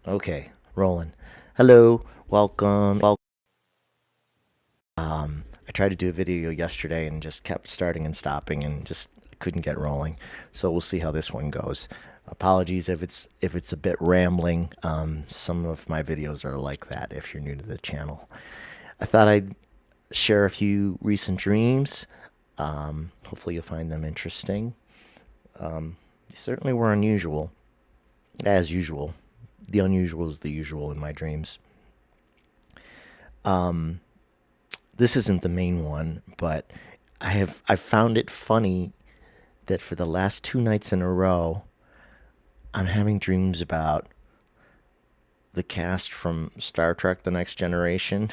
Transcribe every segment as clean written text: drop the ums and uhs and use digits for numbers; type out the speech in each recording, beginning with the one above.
Okay, rolling. Hello, welcome. I tried to do a video yesterday and just kept starting and stopping and just couldn't get rolling. So we'll see how this one goes. Apologies if it's a bit rambling. Some of my videos are like that if you're new to the channel. I thought I'd share a few recent dreams. Hopefully you'll find them interesting. They certainly were unusual, as usual. The unusual is the usual in my dreams. This isn't the main one, but I found it funny that for the last two nights in a row, I'm having dreams about the cast from Star Trek: The Next Generation.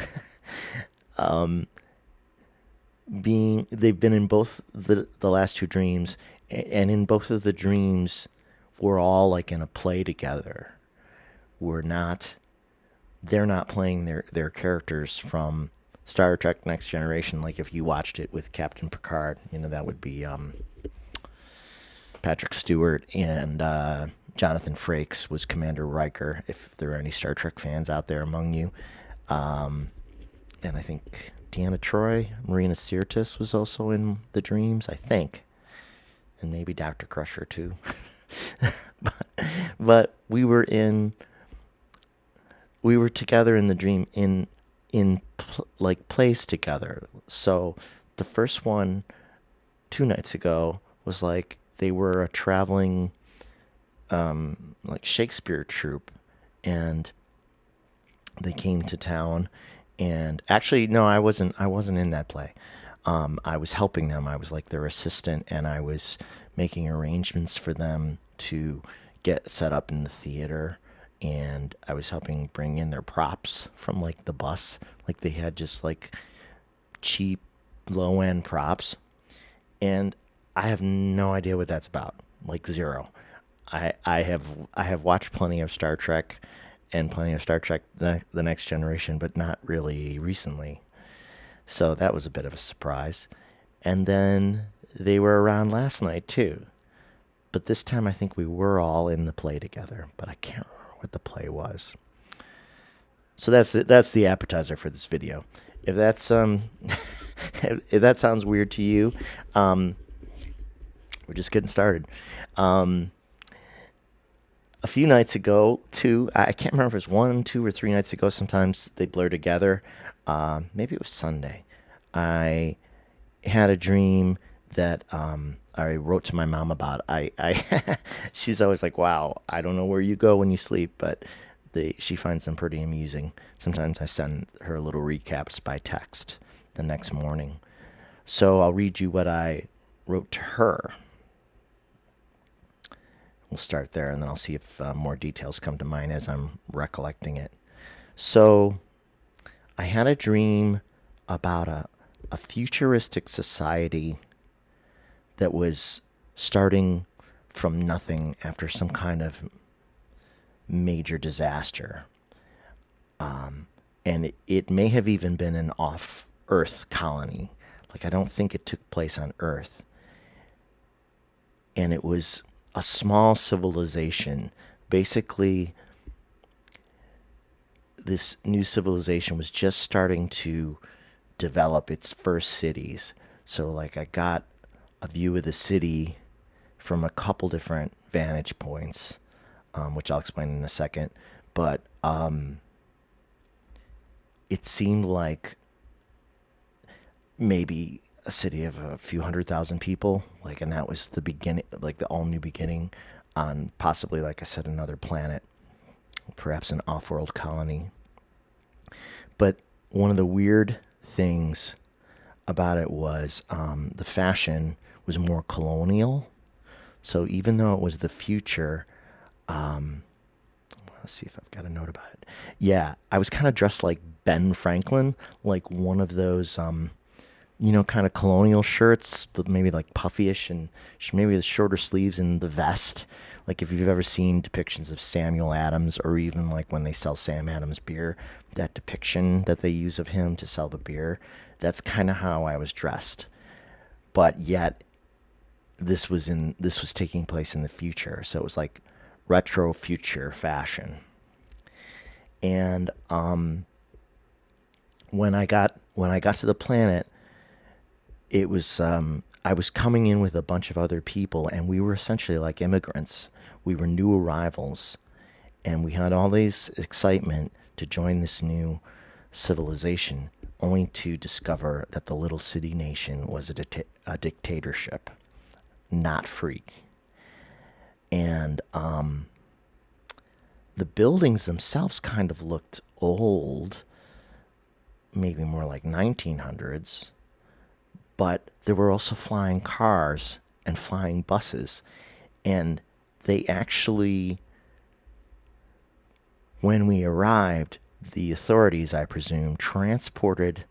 Being they've been in both the last two dreams, and in both of the dreams, we're all like in a play together. We're not they're not playing their characters from Star Trek Next Generation. Like if you watched it with Captain Picard, that would be Patrick Stewart, and Jonathan Frakes was Commander Riker. If there are any Star Trek fans out there among you, and I think Deanna Troi, Marina Sirtis was also in the dreams. I think, and maybe Doctor Crusher too. but, but we were together in the dream like place together. So the first one 2 nights ago was like they were a traveling like Shakespeare troupe, and they came to town. And actually, no, I wasn't in that play. I was helping them. I was like their assistant, and I was making arrangements for them to get set up in the theater. And I was helping bring in their props from like the bus. Like they had just like cheap, low end props. And I have no idea what that's about. Like zero. I have watched plenty of Star Trek and plenty of Star Trek the Next Generation, but not really recently. So that was a bit of a surprise. And then they were around last night too. But this time I think we were all in the play together, but I can't remember what the play was. So that's the appetizer for this video. If that's if that sounds weird to you, um, we're just getting started. Um, a few nights ago, two, I can't remember if it was 1, 2, or 3 nights ago. Sometimes they blur together. Maybe it was Sunday. I had a dream that I wrote to my mom about. She's always like, "Wow, I don't know where you go when you sleep, but she finds them pretty amusing." Sometimes I send her little recaps by text the next morning. So I'll read you what I wrote to her. We'll start there, and then I'll see if more details come to mind as I'm recollecting it. So I had a dream about a futuristic society that was starting from nothing after some kind of major disaster. And it may have even been an off Earth colony. Like, I don't think it took place on Earth. And it was a small civilization. Basically, this new civilization was just starting to develop its first cities. So, like, I got a view of the city from a couple different vantage points, which I'll explain in a second. But it seemed like maybe a city of a few 100,000 people, like, and that was the beginning, like the all new beginning on possibly, like I said, another planet, perhaps an off world colony. But one of the weird things about it was the fashion was more colonial. So even though it was the future, let's see if I've got a note about it. Yeah, I was kind of dressed like Ben Franklin, like one of those, kind of colonial shirts, maybe like puffyish and maybe the shorter sleeves and the vest. Like if you've ever seen depictions of Samuel Adams, or even like when they sell Sam Adams beer, that depiction that they use of him to sell the beer, that's kind of how I was dressed. But yet this was taking place in the future, so it was like retro future fashion. And when I got to the planet, it was I was coming in with a bunch of other people, and we were essentially like immigrants. We were new arrivals, and we had all this excitement to join this new civilization, only to discover that the little city nation was a dictatorship, not free. And the buildings themselves kind of looked old, maybe more like 1900s, but there were also flying cars and flying buses. And they actually, when we arrived, the authorities, I presume, transported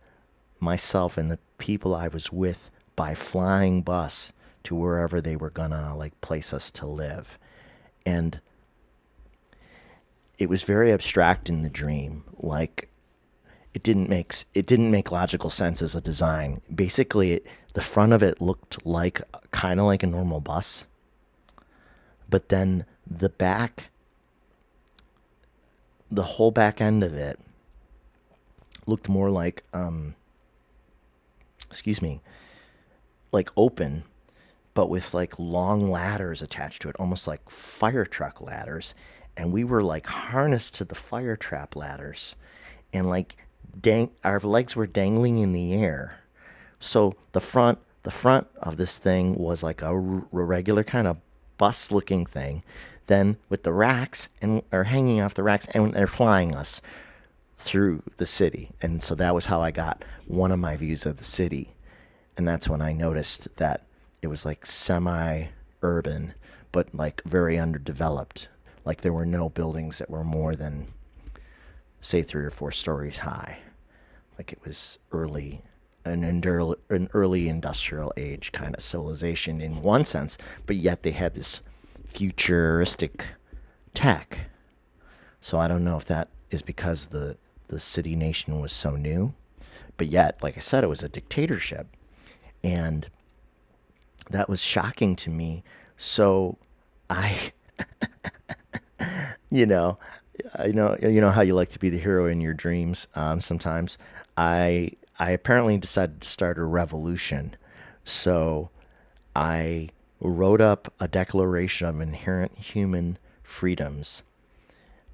myself and the people I was with by flying bus to wherever they were gonna like place us to live. And it was very abstract in the dream. Like it didn't make logical sense as a design. Basically, the front of it looked like kind of like a normal bus, but then the whole back end of it looked more like excuse me, like open, but with like long ladders attached to it, almost like fire truck ladders. And we were like harnessed to the fire trap ladders, and like our legs were dangling in the air. So the front of this thing was like a regular kind of bus looking thing. Then with the racks and are hanging off the racks, and they're flying us through the city. And so that was how I got one of my views of the city. And that's when I noticed that it was like semi urban, but like very underdeveloped. Like there were no buildings that were more than, say, 3 or 4 stories high. Like it was an early industrial age kind of civilization in one sense, but yet they had this futuristic tech. So I don't know if that is because the city nation was so new, but yet, like I said, it was a dictatorship, and that was shocking to me. So I, you know, you know how you like to be the hero in your dreams. Sometimes I apparently decided to start a revolution. So I wrote up a declaration of inherent human freedoms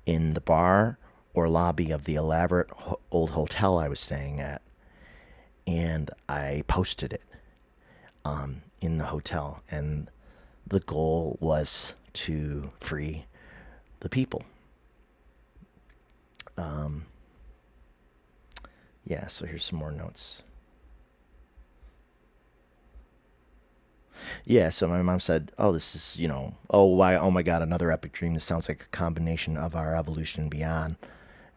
in the bar or lobby of the elaborate old hotel I was staying at, and I posted it in the hotel. And the goal was to free the people. Yeah, so here's some more notes. Yeah, so my mom said, "Oh, this is, oh, why, oh my God, another epic dream. This sounds like a combination of our evolution and beyond."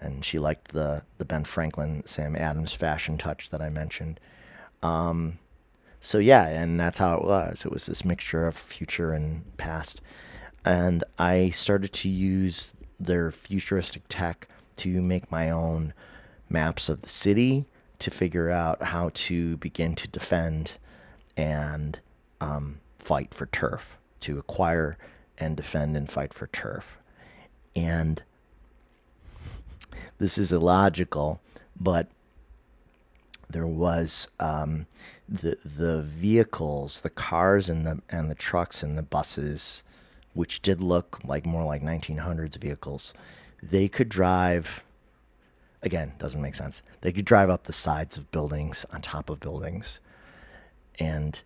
And she liked the Ben Franklin, Sam Adams fashion touch that I mentioned. So yeah, and that's how it was. It was this mixture of future and past. And I started to use their futuristic tech to make my own maps of the city, to figure out how to begin to defend and fight for turf, to acquire and defend and fight for turf. And this is illogical, but there was the vehicles, the cars and the trucks and the buses, which did look like more like 1900s vehicles. They could drive. Again, doesn't make sense. They could drive up the sides of buildings, on top of buildings, and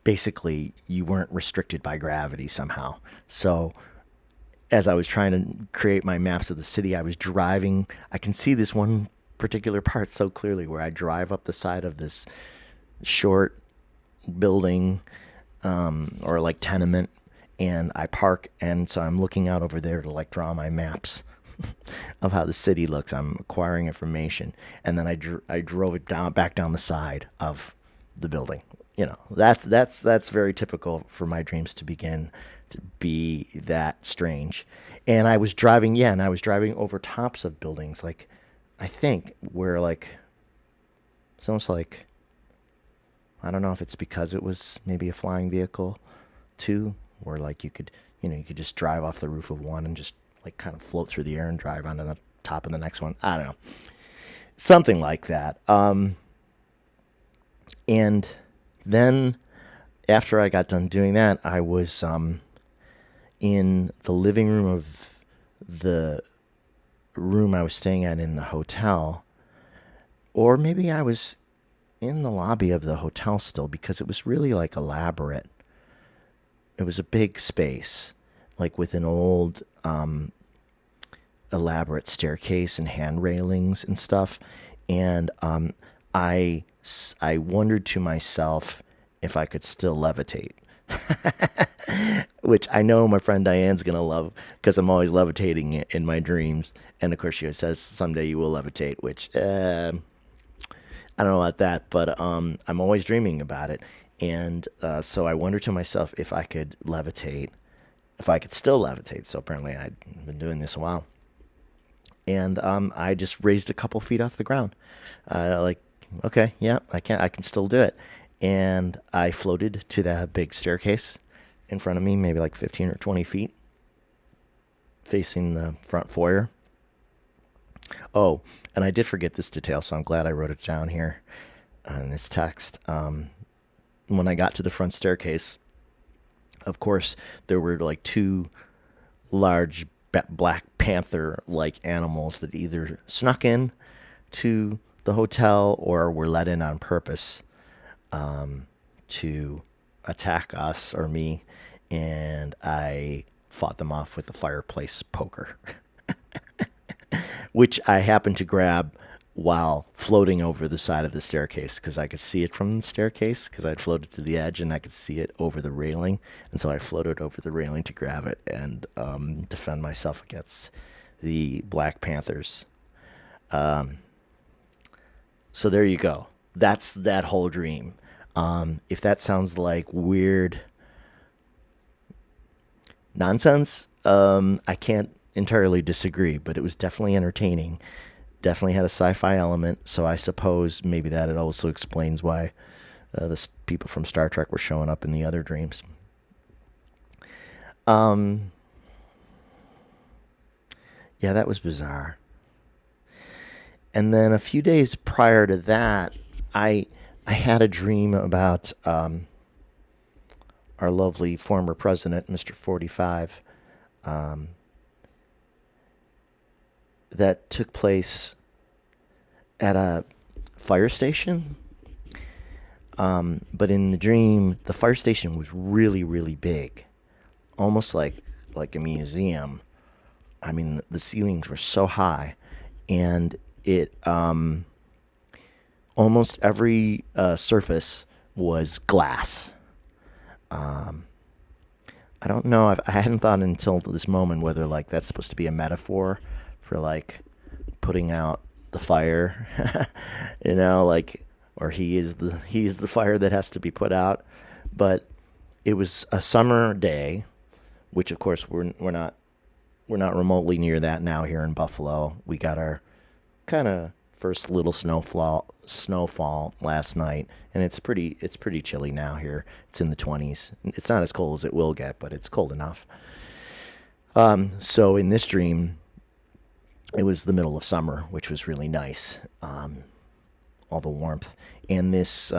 basically you weren't restricted by gravity somehow. So as I was trying to create my maps of the city, I was driving. I can see this one particular part so clearly, where I drive up the side of this short building, or like tenement, and I park, and so I'm looking out over there to like draw my maps of how the city looks. I'm acquiring information, and then I drove it back down the side of the building. That's very typical for my dreams to begin to be that strange. And I was driving, yeah, and I was driving over tops of buildings, like I think where like it's almost like, I don't know if it's because it was maybe a flying vehicle too, where like you could just drive off the roof of one and just like kind of float through the air and drive onto the top of the next one. I don't know. Something like that. And then after I got done doing that, I was in the living room of the room I was staying at in the hotel, or maybe I was in the lobby of the hotel still, because it was really like elaborate. It was a big space, like with an old elaborate staircase and hand railings and stuff. And I I wondered to myself if I could still levitate, which I know my friend Diane's gonna love because I'm always levitating in my dreams. And of course, she always says someday you will levitate, which I don't know about that, but I'm always dreaming about it. And so I wondered to myself if I could levitate, if I could still levitate. So apparently I'd been doing this a while. And I just raised a couple feet off the ground. Like, okay, yeah, I can still do it. And I floated to that big staircase in front of me, maybe like 15 or 20 feet, facing the front foyer. Oh, and I did forget this detail, so I'm glad I wrote it down here in this text. When I got to the front staircase, of course, there were like two large Black Panther like animals that either snuck in to the hotel or were let in on purpose to attack us or me. And I fought them off with a fireplace poker, which I happened to grab while floating over the side of the staircase because I could see it from the staircase because I'd floated to the edge and I could see it over the railing. And so I floated over the railing to grab it and defend myself against the Black Panthers. So there you go. That's that whole dream. If that sounds like weird nonsense, I can't entirely disagree, but it was definitely entertaining. Definitely had a sci-fi element, so I suppose maybe that it also explains why the people from Star Trek were showing up in the other dreams. Yeah, that was bizarre. And then a few days prior to that, I had a dream about our lovely former president, Mr. 45, that took place at a fire station. But in the dream, the fire station was really, really big, almost like a museum. I mean, the ceilings were so high, and it almost every surface was glass. I don't know. I hadn't thought until this moment whether like that's supposed to be a metaphor for like putting out the fire, like, or he's the fire that has to be put out. But it was a summer day, which of course we're not remotely near that now here in Buffalo. We got our kind of first little snowfall last night, and it's pretty chilly now here. It's in the 20s. It's not as cold as it will get, but it's cold enough. So in this dream, it was the middle of summer, which was really nice. All the warmth, and this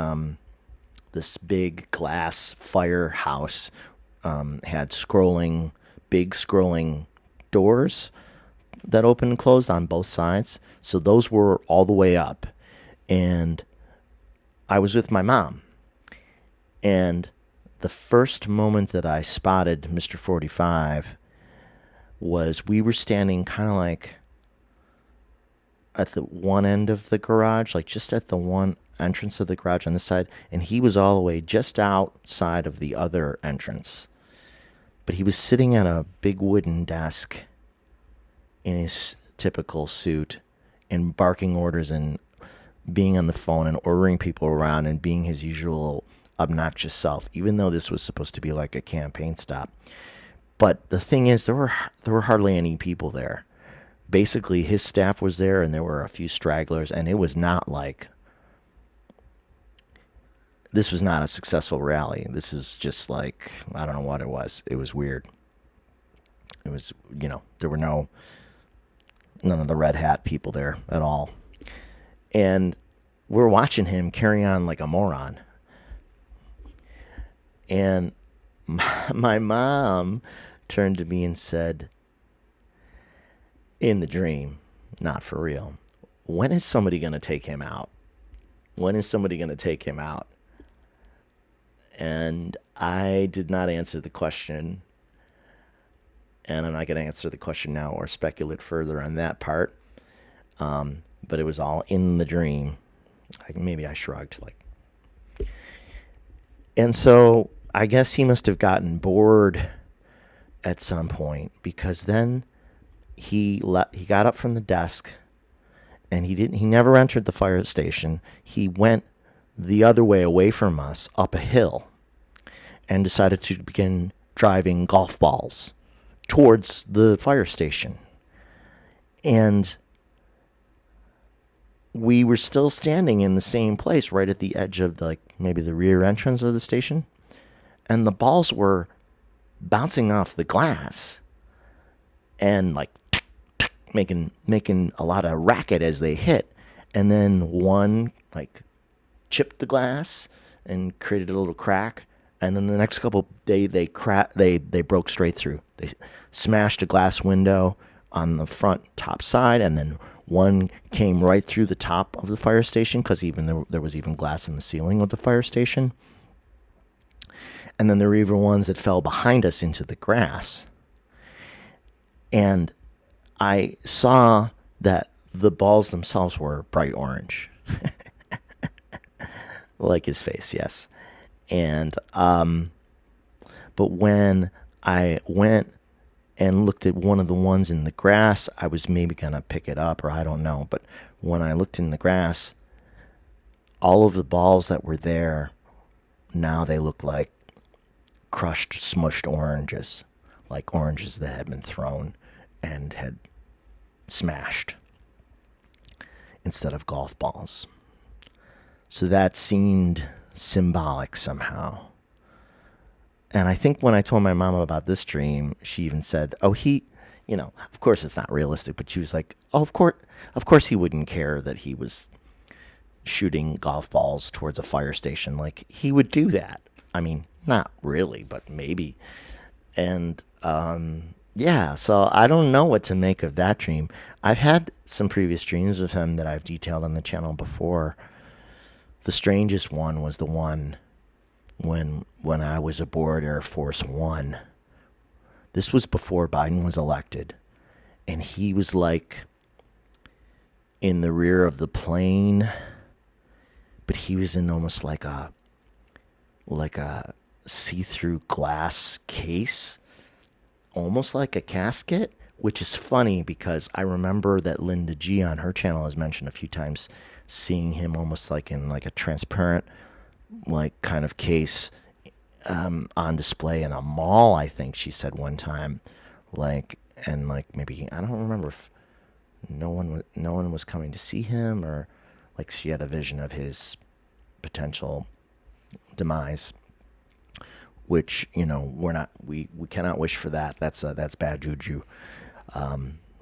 big glass firehouse had big scrolling doors that opened and closed on both sides. So those were all the way up. And I was with my mom. And the first moment that I spotted Mr. 45 was we were standing kind of like at the one end of the garage, like just at the one entrance of the garage on this side. And he was all the way just outside of the other entrance. But he was sitting at a big wooden desk in his typical suit and barking orders and being on the phone and ordering people around and being his usual obnoxious self, even though this was supposed to be like a campaign stop. But the thing is, there were hardly any people there. Basically, his staff was there and there were a few stragglers, and it was not like, this was not a successful rally. This is just like, I don't know what it was. It was weird. It was, there were no none of the red hat people there at all. And we're watching him carry on like a moron. And my mom turned to me and said, in the dream, not for real, when is somebody going to take him out? When is somebody going to take him out? And I did not answer the question. And I'm not going to answer the question now or speculate further on that part. But it was all in the dream. Maybe I shrugged. And so I guess he must have gotten bored at some point, because then he got up from the desk, and he never entered the fire station. He went the other way away from us up a hill and decided to begin driving golf balls towards the fire station. And we were still standing in the same place, right at the edge of maybe the rear entrance of the station. And the balls were bouncing off the glass and making a lot of racket as they hit. And then one chipped the glass and created a little crack. And then the next couple they broke straight through. They smashed a glass window on the front top side, and then one came right through the top of the fire station, because there was even glass in the ceiling of the fire station. And then there were even ones that fell behind us into the grass. And I saw that the balls themselves were bright orange. Like his face, yes. And but when I went and looked at one of the ones in the grass, I was maybe going to pick it up, or I don't know. But when I looked in the grass, all of the balls that were there, now they looked like crushed, smushed oranges, like oranges that had been thrown and had smashed instead of golf balls. So that seemed symbolic somehow. And I think when I told my mom about this dream, she even said, of course it's not realistic, but she was like, oh, of course he wouldn't care that he was shooting golf balls towards a fire station. Like, he would do that. I mean, not really, but maybe. And yeah, so I don't know what to make of that dream. I've had some previous dreams of him that I've detailed on the channel before. The strangest one was the one when I was aboard Air Force One. This was before Biden was elected. And he was in the rear of the plane, but he was in almost like a see-through glass case, almost like a casket, which is funny because I remember that Linda G on her channel has mentioned a few times seeing him almost in a transparent kind of case on display in a mall, I think she said one time. And maybe, I don't remember if no one was coming to see him, or she had a vision of his potential demise, which we cannot wish for that. That's bad juju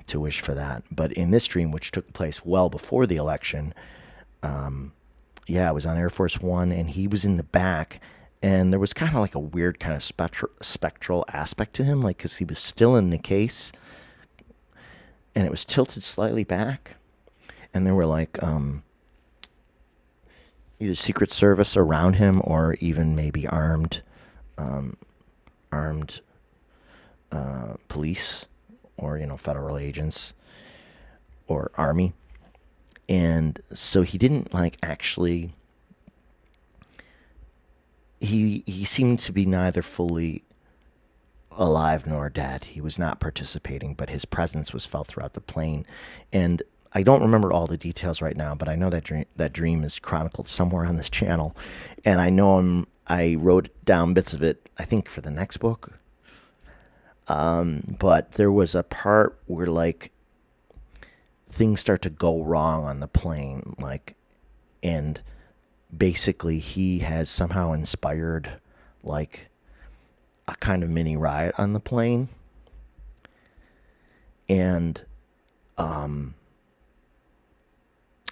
to wish for that. But in this dream, which took place well before the election, it was on Air Force One, and he was in the back, and there was kind of a weird kind of spectral aspect to him, because he was still in the case, and it was tilted slightly back, and there were either Secret Service around him, or even maybe armed police, or federal agents or army. And so he didn't actually, he seemed to be neither fully alive nor dead. He was not participating, but his presence was felt throughout the plane. And I don't remember all the details right now, but I know that dream is chronicled somewhere on this channel. And I know I wrote down bits of it, I think, for the next book. But there was a part where things start to go wrong on the plane, and basically he has somehow inspired a kind of mini riot on the plane. And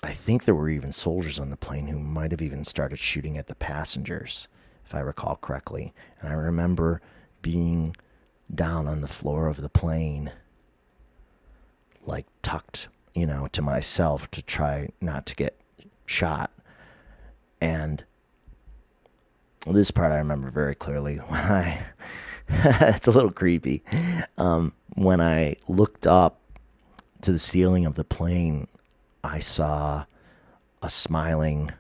I think there were even soldiers on the plane who might have even started shooting at the passengers, if I recall correctly. And I remember being down on the floor of the plane, like tucked, to myself to try not to get shot. And this part I remember very clearly when it's a little creepy. When I looked up to the ceiling of the plane, I saw a smiling,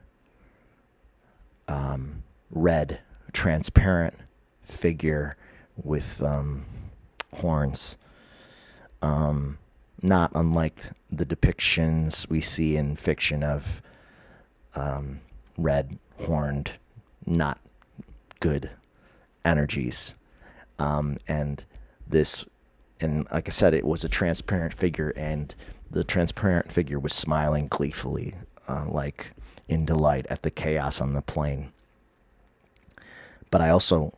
red, transparent figure with horns. Not unlike the depictions we see in fiction of red, horned, not good energies. And this, and like I said, it was a transparent figure, and the transparent figure was smiling gleefully, like in delight at the chaos on the plane. But I also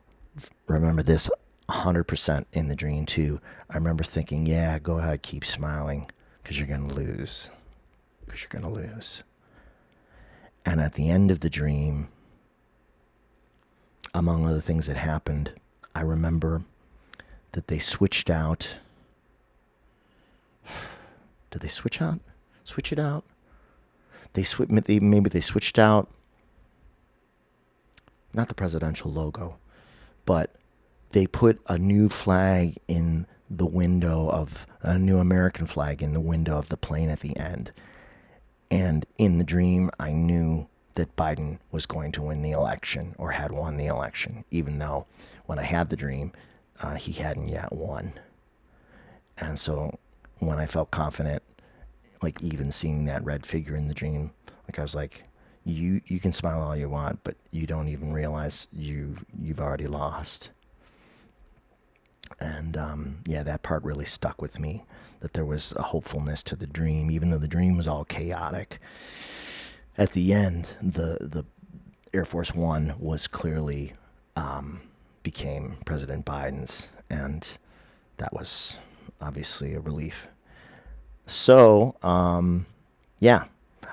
remember this 100% in the dream too. I remember thinking, yeah, go ahead, keep smiling, because you're going to lose. Because you're going to lose. And at the end of the dream, among other things that happened, I remember that they switched out. Did they switch out? Switch it out? Maybe they switched out, not the presidential logo, but they put a new flag in the window of a new American flag in the window of the plane at the end. And in the dream, I knew that Biden was going to win the election, or had won the election, even though when I had the dream, he hadn't yet won. And so when I felt confident, like even seeing that red figure in the dream, like I was like, you can smile all you want, but you don't even realize you've already lost. And yeah, that part really stuck with me, that there was a hopefulness to the dream, even though the dream was all chaotic. At the end, the Air Force One was clearly became President Biden's, and that was obviously a relief. So, yeah,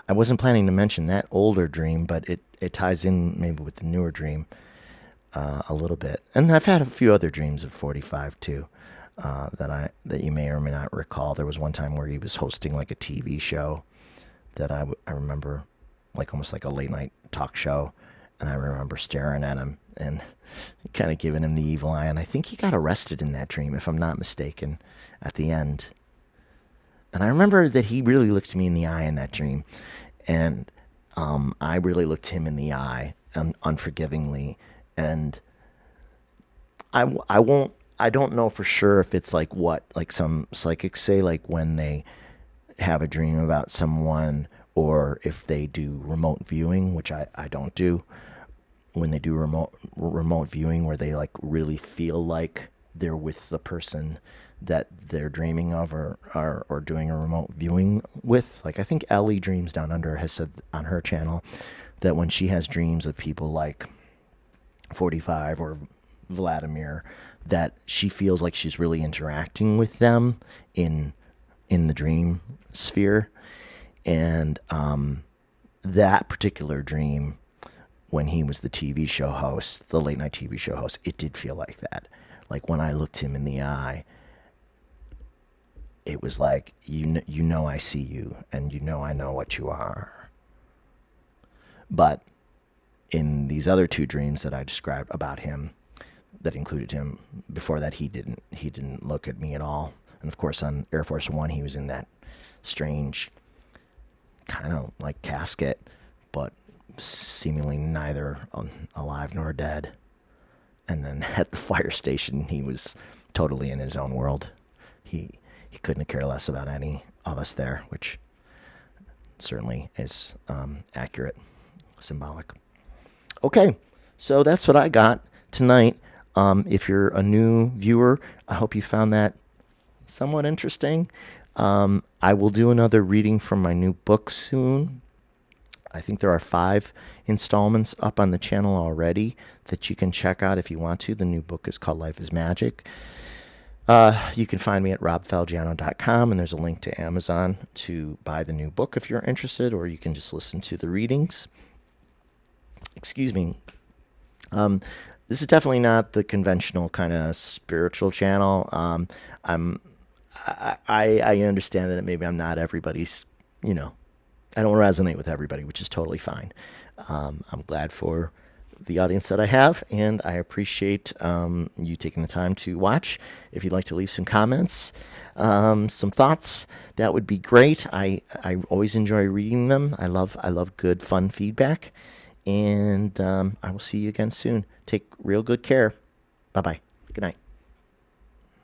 I wasn't planning to mention that older dream, but it ties in maybe with the newer dream a little bit. And I've had a few other dreams of 45 too, that you may or may not recall. There was one time where he was hosting like a TV show that I remember, like almost like a late night talk show, and I remember staring at him and kind of giving him the evil eye. And I think he got arrested in that dream, if I'm not mistaken, at the end. And I remember that he really looked me in the eye in that dream, and I really looked him in the eye unforgivingly. And I don't know for sure if it's like what, like some psychics say, like when they have a dream about someone, or if they do remote viewing, which I don't do. When they do remote viewing, where they like really feel like they're with the person that they're dreaming of, or doing a remote viewing with. Like I think Ellie Dreams Down Under has said on her channel that when she has dreams of people like 45 or Vladimir, that she feels like she's really interacting with them in the dream sphere. And that particular dream, when he was the TV show host, the late night TV show host, it did feel like that. Like when I looked him in the eye, it was like, you know I see you, and I know what you are. But in these other two dreams that I described about him, that included him, before that he didn't look at me at all. And of course on Air Force One, he was in that strange kind of like casket, but seemingly neither alive nor dead. And then at the fire station, he was totally in his own world. He couldn't care less about any of us there, which certainly is accurate, symbolic. Okay, so that's what I got tonight. If you're a new viewer, I hope you found that somewhat interesting. I will do another reading from my new book soon. I think there are 5 installments up on the channel already that you can check out if you want to. The new book is called Life is Magic. You can find me at robfalgiano.com, and there's a link to Amazon to buy the new book if you're interested, or you can just listen to the readings. Excuse me. Um, this is definitely not the conventional kind of spiritual channel. I'm I understand that maybe I'm not everybody's, you know, I don't resonate with everybody, which is totally fine. I'm glad for the audience that I have, and I appreciate you taking the time to watch. If you'd like to leave some comments, some thoughts, that would be great. I always enjoy reading them. I love good, fun feedback, and I will see you again soon. Take real good care. Bye bye. Good night.